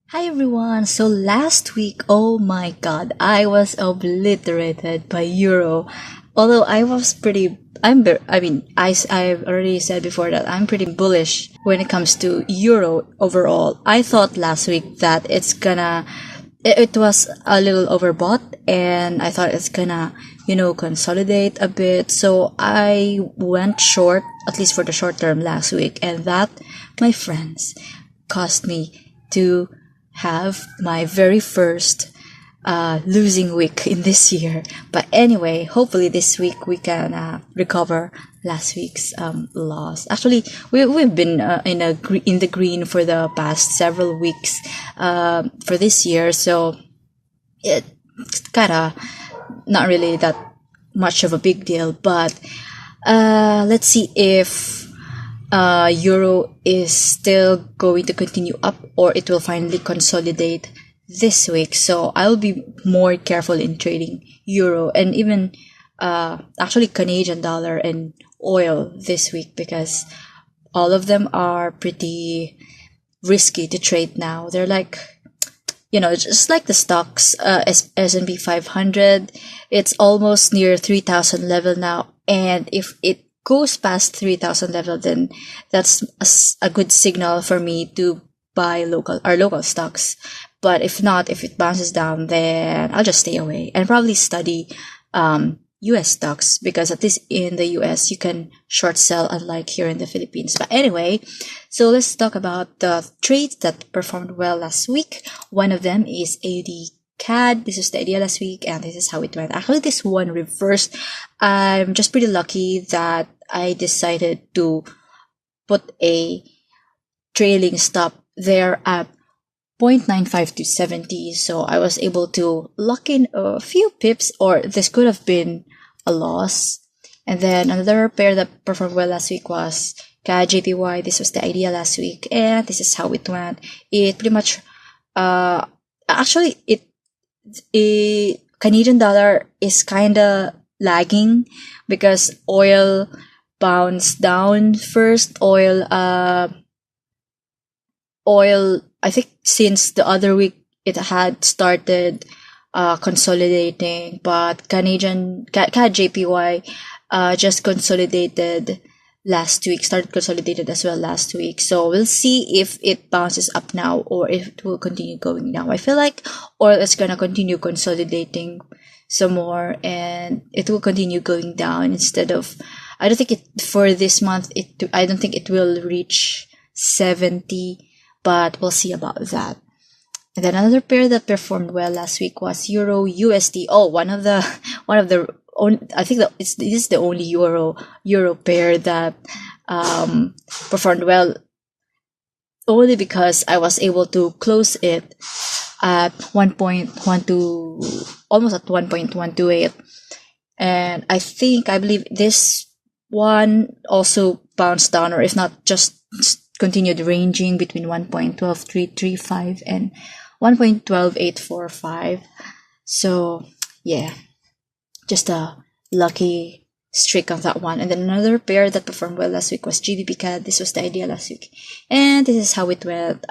Hi everyone. So last week, oh my god, I was obliterated by Euro. Although I was pretty I mean, I've already said before that I'm pretty bullish when it comes to Euro overall. I thought last week that it was a little overbought and I thought it's gonna, consolidate a bit. So I went short, at least for the short term last week, and that, my friends, caused me to have my very first losing week in this year. But anyway, hopefully this week we can recover last week's loss. Actually, we've been in the green for the past several weeks for this year, so it's kind of not really that much of a big deal. But let's see if euro is still going to continue up or it will finally consolidate this week. So I'll be more careful in trading euro and even actually Canadian dollar and oil this week, because all of them are pretty risky to trade now. They're like, just like the stocks, S&P 500, it's almost near 3,000 level now. And if it goes past 3,000 level, then that's a good signal for me to buy local stocks. But if not, if it bounces down, then I'll just stay away and probably study US stocks, because at least in the US you can short sell, unlike here in the Philippines. But anyway, so let's talk about the trades that performed well last week. One of them is AD CAD. This is the idea last week, and this is how it went. Actually, this one reversed. I'm just pretty lucky that I decided to put a trailing stop there at 0.95 to 70. So I was able to lock in a few pips, or this could have been a loss. And then another pair that performed well last week was CAD JPY. This was the idea last week, and this is how it went. It pretty much, actually, Canadian dollar is kind of lagging because oil bounced down first. Oil, I think since the other week it had started consolidating, but CAD JPY just consolidated last week, started consolidated as well last week. So we'll see if it bounces up now or if it will continue going down. I feel like oil is gonna continue consolidating some more, and it will continue going down instead of, I don't think it for this month, I don't think it will reach 70, but we'll see about that. And then another pair that performed well last week was Euro USD. Oh, one of the I think that this is the only euro pair that performed well, only because I was able to close it at 1.12, almost at 1.128. And I believe this one also bounced down, or if not, just continued ranging between 1.12335 and 1.12845. So yeah, just a lucky streak of that one. And then another pair that performed well last week was GBP CAD. This was the idea last week, and this is how it went.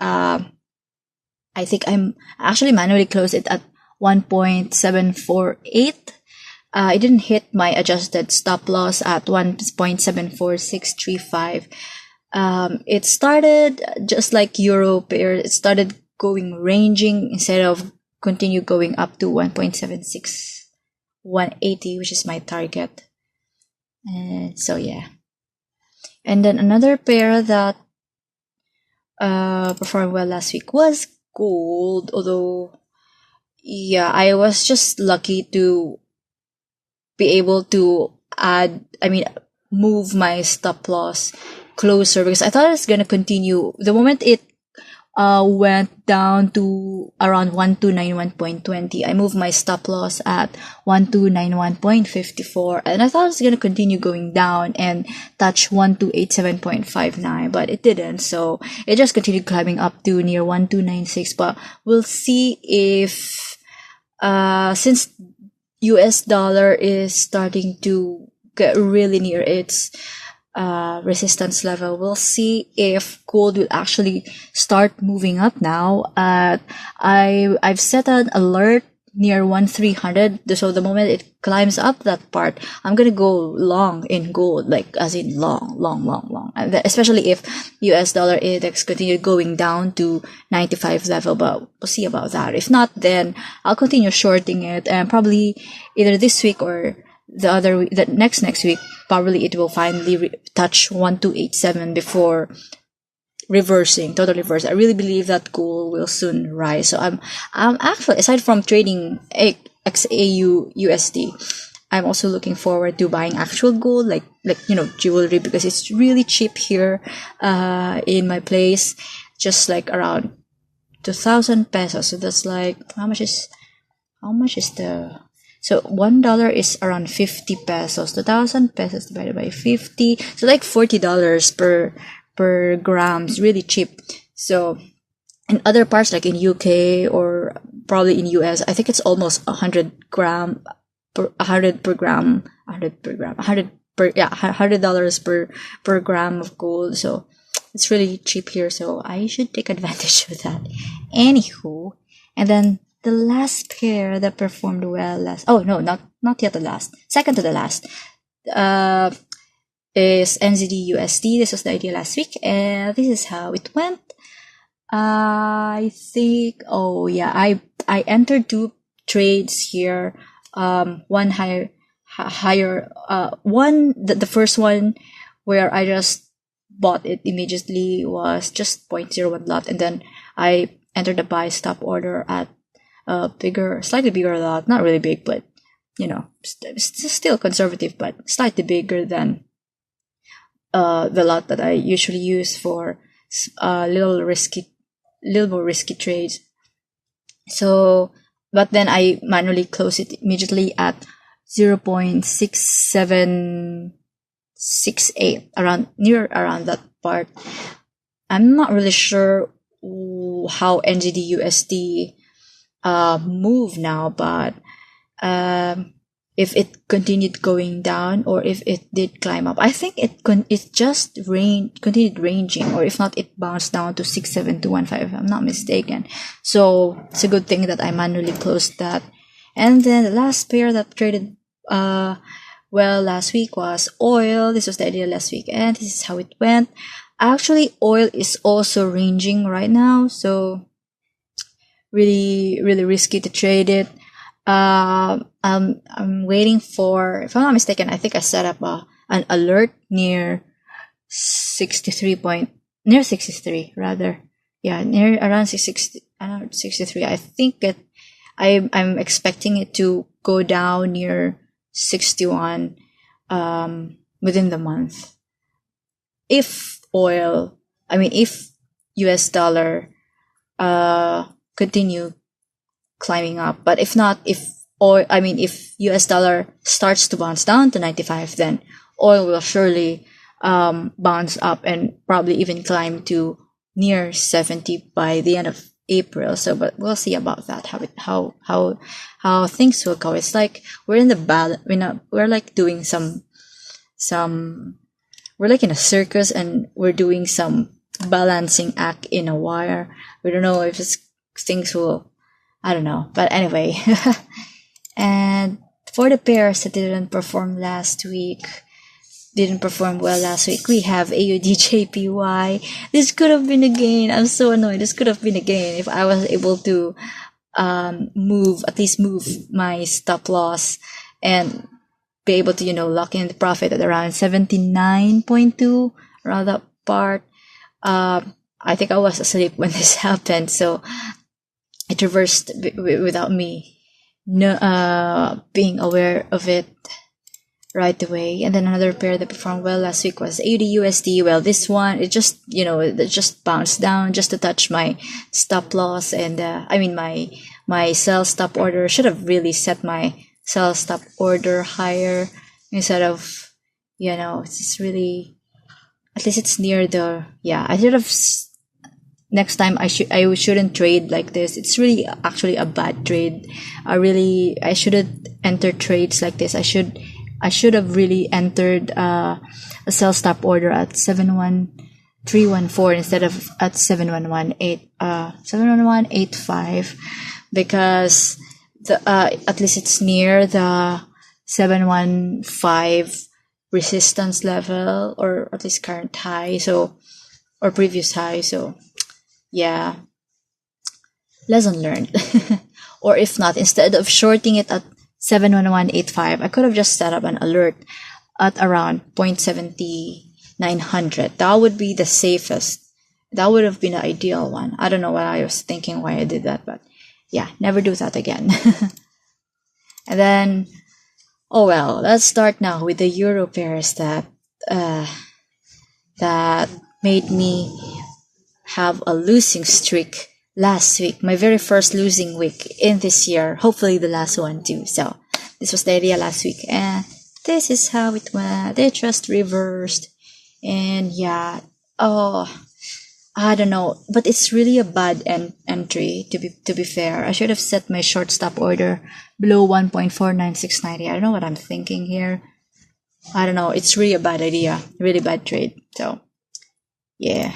I think I'm actually manually closed it at 1.748. I didn't hit my adjusted stop loss at 1.74635. It started just like euro pair. It started ranging instead of continue going up to 1.76, 180, which is my target. And so yeah. And then another pair that performed well last week was gold. Although, yeah, I was just lucky to be able to move my stop loss closer, because I thought it's gonna continue. The moment it went down to around 1291.20, I moved my stop loss at 1291.54, and I thought it was gonna continue going down and touch 1287.59, but it didn't. So it just continued climbing up to near 1296. But we'll see if since US dollar is starting to get really near its resistance level. We'll see if gold will actually start moving up now. I've set an alert near 1300. So the moment it climbs up that part, I'm gonna go long in gold, like as in long. And especially if US dollar index continue going down to 95 level, but we'll see about that. If not, then I'll continue shorting it, and probably either this week or the next week, probably it will finally touch 1287 before total reverse. I really believe that gold will soon rise. So I'm actually, aside from trading XAU USD, I'm also looking forward to buying actual gold, like jewelry, because it's really cheap here in my place, just like around 2,000 pesos. So that's like how much is the so $1 is around 50 pesos. 2,000 pesos divided by 50, so like $40 per gram. Is really cheap. So in other parts, like in UK or probably in US, I think it's almost $100 per gram of gold. So it's really cheap here. So I should take advantage of that. Anywho, and then the last pair that performed well not yet the last, second to the last, is NZD USD. This was the idea last week, and this is how it went. I think, I entered 2 trades here. One higher, the first one where I just bought it immediately was just 0.01 lot, and then I entered the buy stop order at a slightly bigger lot, not really big, but still conservative, but slightly bigger than the lot that I usually use for little more risky trades. So, but then I manually close it immediately at 0.6768, around that part. I'm not really sure how NZD USD move now, but if it continued going down or if it did climb up, I think it just continued ranging, or if not, it bounced down to 67215 if I'm not mistaken. So it's a good thing that I manually closed that. And then the last pair that traded last week was oil. This was the idea last week, and this is how it went. Actually, oil is also ranging right now, so really risky to trade it. I'm waiting for, if I'm not mistaken, I think I set up an alert near 63 rather. Yeah, near around 63. I think I'm expecting it to go down near 61 within the month. If US dollar continue climbing up, but if not, if US dollar starts to bounce down to 95, then oil will surely bounce up and probably even climb to near 70 by the end of April. So, but we'll see about that, how things will go. It's like we're in the balance. We're like doing we're like in a circus, and we're doing some balancing act in a wire. We don't know if things will, I don't know, but anyway. And for the pairs that didn't perform well last week, we have AUD/JPY. This could have been a gain. I'm so annoyed. This could have been a gain if I was able to move my stop loss and be able to lock in the profit at around 79.2, around that part. I think I was asleep when this happened, so it reversed without me being aware of it right away. And then another pair that performed well last week was AUD/USD. Well, this one, it just it just bounced down just to touch my stop loss, and my sell stop order. Should have really set my sell stop order higher instead of it's just really, at least it's near the, I should have. Next time I shouldn't trade like this. It's really actually a bad trade. I shouldn't enter trades like this. I should I should have really entered a sell stop order at 71314 instead of at 71185, because the at least it's near the 715 resistance level, or at least current high, so, or previous high. So yeah, lesson learned. Or if not, instead of shorting it at 71185, I could have just set up an alert at around 0.7900. That would be the safest. That would have been the ideal one. I don't know what I was thinking, why I did that, but yeah, never do that again. And then, oh well, let's start now with the euro pairs that made me have a losing streak last week, my very first losing week in this year, hopefully the last one too. So this was the idea last week, and this is how it went. They just reversed, and yeah, oh, I don't know, but it's really a bad entry, to be fair. I should have set my short stop order below 1.49690. I don't know what I'm thinking here. I don't know, it's really a bad idea, really bad trade. So yeah.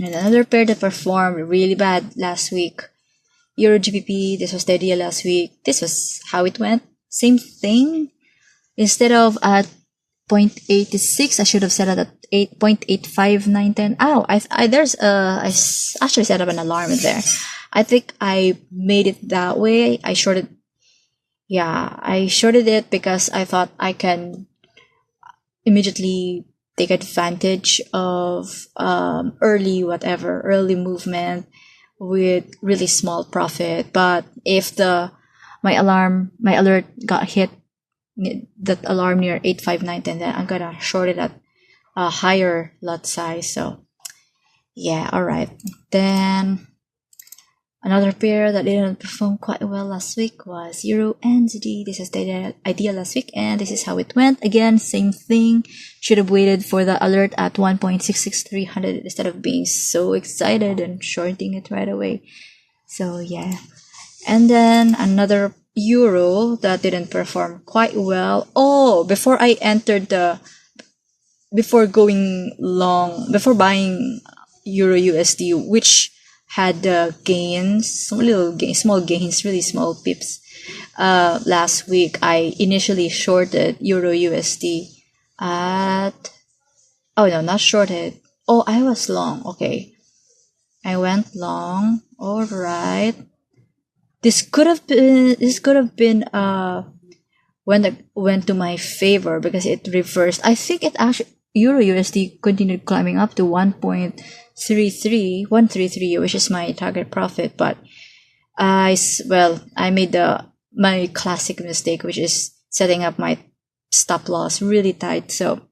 And another pair that performed really bad last week, Euro GBP. This was the idea last week. This was how it went. Same thing. Instead of at 0.86, I should have set it at 8.85910. Oh, I actually set up an alarm there. I think I made it that way. I shorted it because I thought I can immediately take advantage of early movement with really small profit. But if my alert got hit, that alarm near 85910, then I'm gonna short it at a higher lot size. So yeah, all right. Then another pair that didn't perform quite well last week was Euro NZD. This is the idea last week, and this is how it went. Again, same thing. Should have waited for the alert at 1.66300 instead of being so excited and shorting it right away. So yeah. And then another Euro that didn't perform quite well. Oh, before buying Euro USD, which had gains, small gains, really small pips. Last week, I initially shorted Euro USD at, oh no, not shorted. Oh, I was long. Okay, I went long. All right. This could have been went to my favor because it reversed. I think it actually, Euro USD continued climbing up to 1.133, which is my target profit. But I made my classic mistake, which is setting up my stop loss really tight. So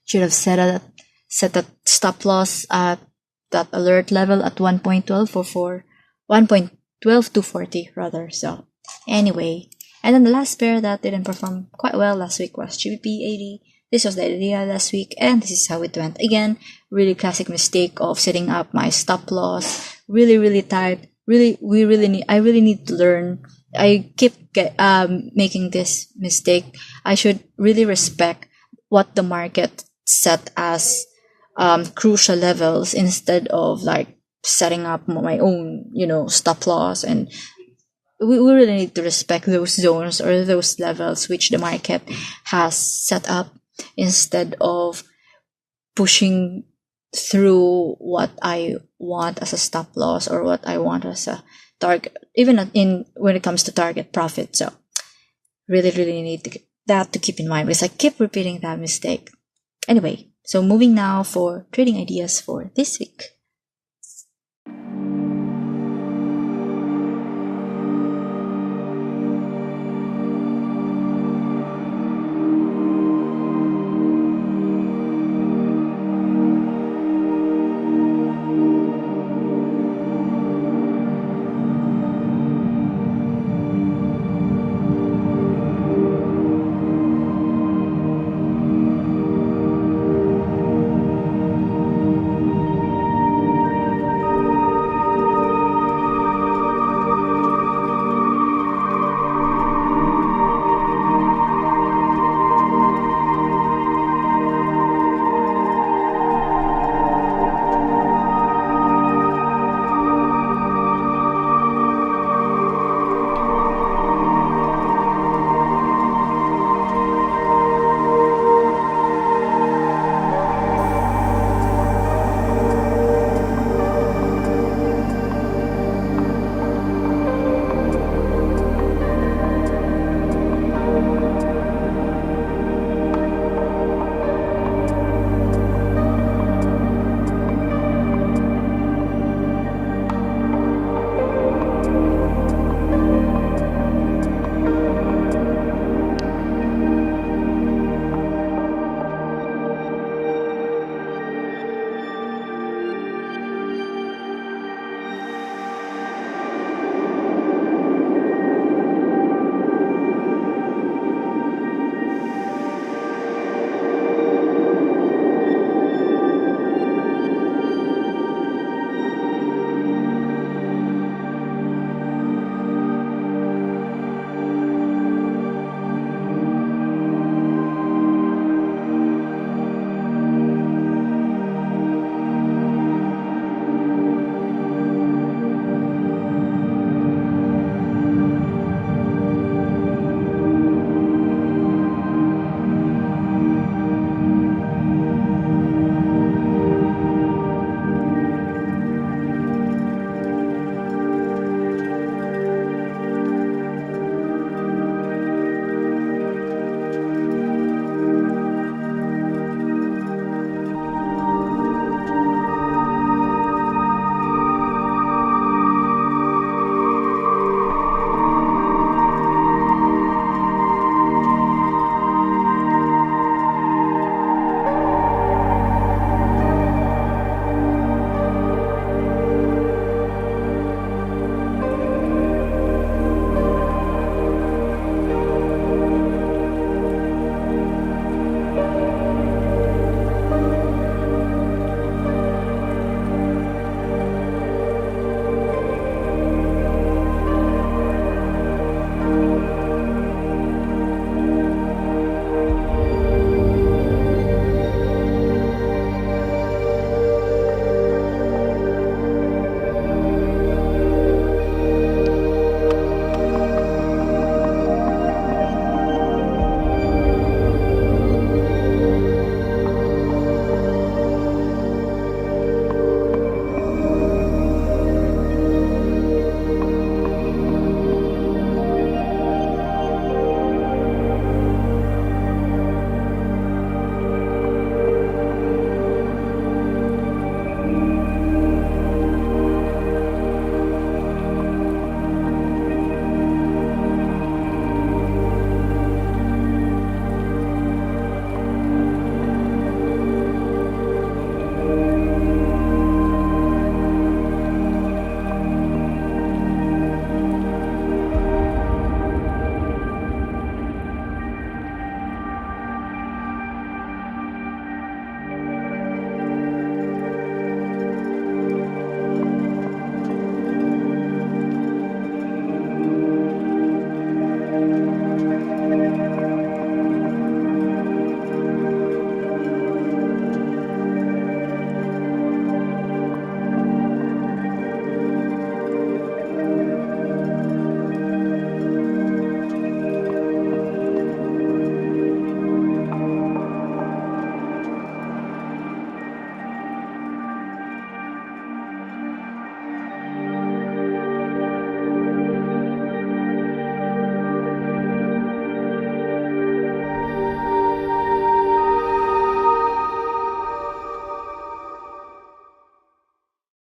should have set that stop loss at that alert level at 1.12240 rather. So anyway, and then the last pair that didn't perform quite well last week was GBP80. This was the idea last week, and this is how it went. Again, really classic mistake of setting up my stop loss really tight. I really need to learn. I keep making this mistake. I should really respect what the market set as crucial levels instead of like setting up my own, stop loss. And we really need to respect those zones or those levels which the market has set up, instead of pushing through what I want as a stop loss or what I want as a target, even when it comes to target profit. So really need to keep in mind, because I keep repeating that mistake. Anyway, so moving now for trading ideas for this week.